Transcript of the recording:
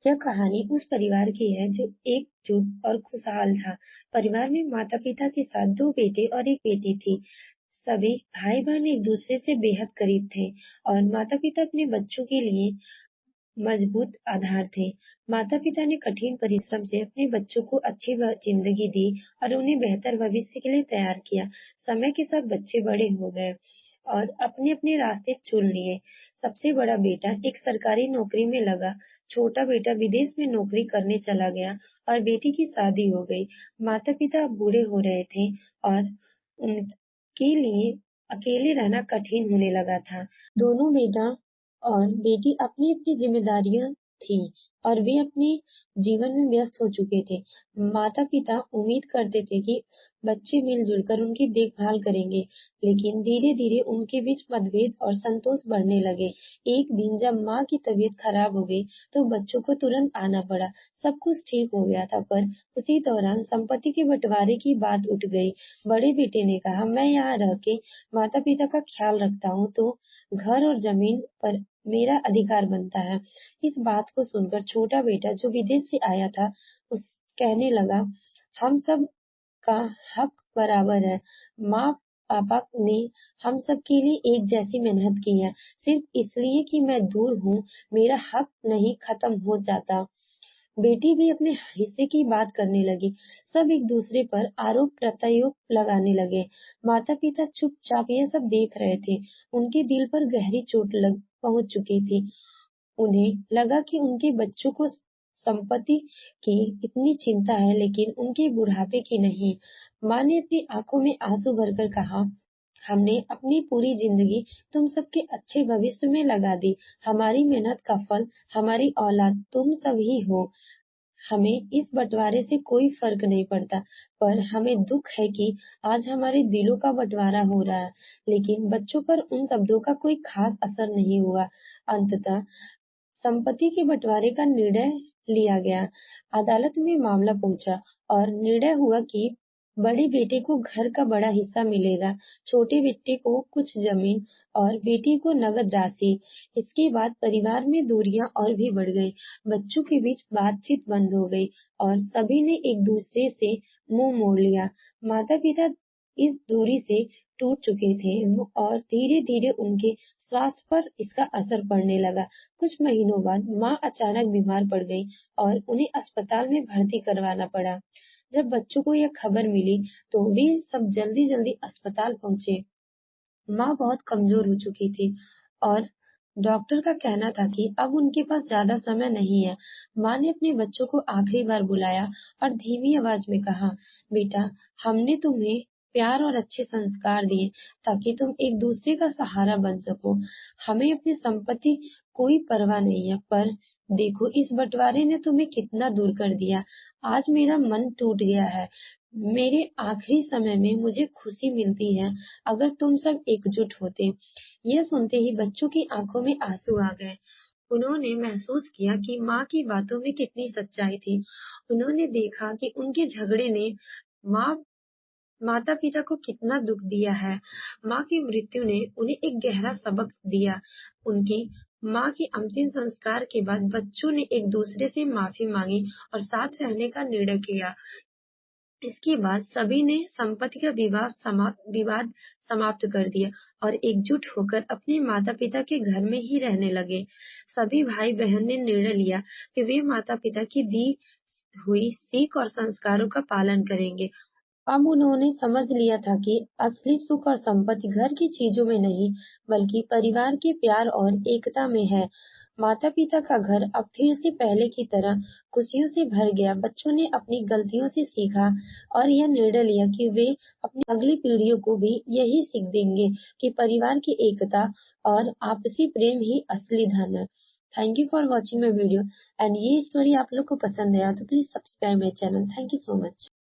यह कहानी उस परिवार की है जो एकजुट और खुशहाल था। परिवार में माता-पिता के साथ 2 बेटे और 1 बेटी थी। सभी भाई-बहन एक-दूसरे से बेहद करीब थे और माता-पिता अपने बच्चों के लिए मजबूत आधार थे। माता-पिता ने कठिन परिश्रम से अपने बच्चों को अच्छी जिंदगी दी और उन्हें बेहतर भविष्य के लिए तैयार किया। समय के साथ बच्चे बड़े हो गए और अपने-अपने रास्ते चुन लिए। सबसे बड़ा बेटा एक सरकारी नौकरी में लगा, छोटा बेटा विदेश में नौकरी करने चला गया और बेटी की शादी हो गई। माता-पिता अब बूढ़े हो रहे थे और उनके लिए अकेले रहना कठिन होने लगा था। दोनों बेटा और बेटी अपनी-अपनी ज़िम्मेदारियाँ थीं और वे अपने जीवन में व्यस्त हो चुके थे। माता-पिता उम्मीद करते थे कि बच्चे मिल-जुल कर उनकी देखभाल करेंगे, लेकिन धीरे-धीरे उनके बीच मतभेद और संतोष बढ़ने लगे। एक दिन जब माँ की तबीयत खराब हो गई, तो बच्चों को तुरंत आना पड़ा। सब कुछ ठीक हो गया था, पर उसी दौरान संपत्ति के बँटवारे की बात उठ गई। बड़े बेटे ने कहा, "मैं यहाँ रह के माता-पिता का ख्याल रखता हूँ, तो घर और ज़मीन पर मेरा अधिकार बनता है।" इस बात को सुनकर छोटा बेटा जो विदेश से आया था, उस कहने लगा, "हम सब का हक बराबर है। माँ-पापा ने हम सब के लिए एक जैसी मेहनत की है। सिर्फ इसलिए कि मैं दूर हूँ, मेरा हक नहीं खत्म हो जाता।" बेटी भी अपने हिस्से की बात करने लगी। सब एक-दूसरे पर आरोप-प्रत्यारोप लगाने लगे। माता-पिता चुपचाप यह सब देख रहे थे। उनके दिल पर गहरी चोट लग पहुँच चुकी थी। उन्हें लगा कि उनके बच्चों को संपत्ति की इतनी चिंता है, लेकिन उनके बुढ़ापे की नहीं। माँ ने अपनी आँखों में आँसू भरकर कहा, "हमने अपनी पूरी जिंदगी तुम सबके अच्छे भविष्य में लगा दी। हमारी मेहनत का फल हमारी औलाद तुम सब ही हो। हमें इस बँटवारे से कोई फ़र्क नहीं पड़ता, पर हमें दुःख है कि आज हमारे दिलों का बँटवारा हो रहा है।" लेकिन बच्चों पर उन शब्दों का कोई ख़ास असर नहीं हुआ। अंततः संपत्ति के बँटवारे का निर्णय लिया गया। अदालत में मामला पहुँचा और निर्णय हुआ कि बड़े बेटे को घर का बड़ा हिस्सा मिलेगा, छोटे बेटे को कुछ ज़मीन और बेटी को नकद राशि। इसके बाद परिवार में दूरियां और भी बढ़ गई। बच्चों के बीच बातचीत बंद हो गई और सभी ने एक-दूसरे से मुँह मोड़ लिया। माता-पिता इस दूरी से टूट चुके थे और धीरे-धीरे उनके स्वास्थ्य पर इसका असर पड़ने लगा। कुछ महीनों बाद माँ अचानक बीमार पड़ गई और उन्हें अस्पताल में भर्ती करवाना पड़ा। जब बच्चों को यह खबर मिली, तो वे सब जल्दी-जल्दी अस्पताल पहुँचे। माँ बहुत कमज़ोर हो चुकी थी और डॉक्टर का कहना था कि अब उनके पास ज़्यादा समय नहीं है। माँ ने अपने बच्चों को आखिरी बार बुलाया और धीमी आवाज़ में कहा, "बेटा, हमने तुम्हें प्यार और अच्छे संस्कार दिए ताकि तुम एक-दूसरे का सहारा बन सको। हमें अपनी संपत्ति कोई परवाह नहीं है, पर देखो इस बँटवारे ने तुम्हें कितना दूर कर दिया। आज मेरा मन टूट गया है। मेरे आखिरी समय में मुझे खुशी मिलती है अगर तुम सब एकजुट होते।" यह सुनते ही बच्चों की आंखों में आंसू आ गए। उन्होंने महसूस किया कि माँ की बातों में कितनी सच्चाई थी। उन्होंने देखा कि उनके झगड़े ने माँ माता-पिता को कितना दुख दिया है। माँ की मृत्यु ने उन्हें एक गहरा सबक दिया। उनकी माँ के अंतिम संस्कार के बाद बच्चों ने एक दूसरे से माफी मांगी और साथ रहने का निर्णय किया। इसके बाद सभी ने संपत्ति का विवाद समाप्त कर दिया और एकजुट होकर अपने माता-पिता के घर में ही रहने लगे। सभी भाई-बहन ने निर्णय लिया कि वे माता-पिता की दी हुई सीख और संस्कारों का पालन करेंगे। अब उन्होंने समझ लिया था कि असली सुख और संपत्ति घर की चीजों में नहीं, बल्कि परिवार के प्यार और एकता में है। माता-पिता का घर अब फिर से पहले की तरह खुशियों से भर गया। बच्चों ने अपनी गलतियों से सीखा और यह निर्णय लिया कि वे अपनी अगली पीढ़ियों को भी यही सीख देंगे कि परिवार की एकता और आपसी प्रेम ही असली धन है। Thank you for watching my video and ये स्टोरी आप लोग को पसंद आया तो please subscribe my channel. Thank you so much.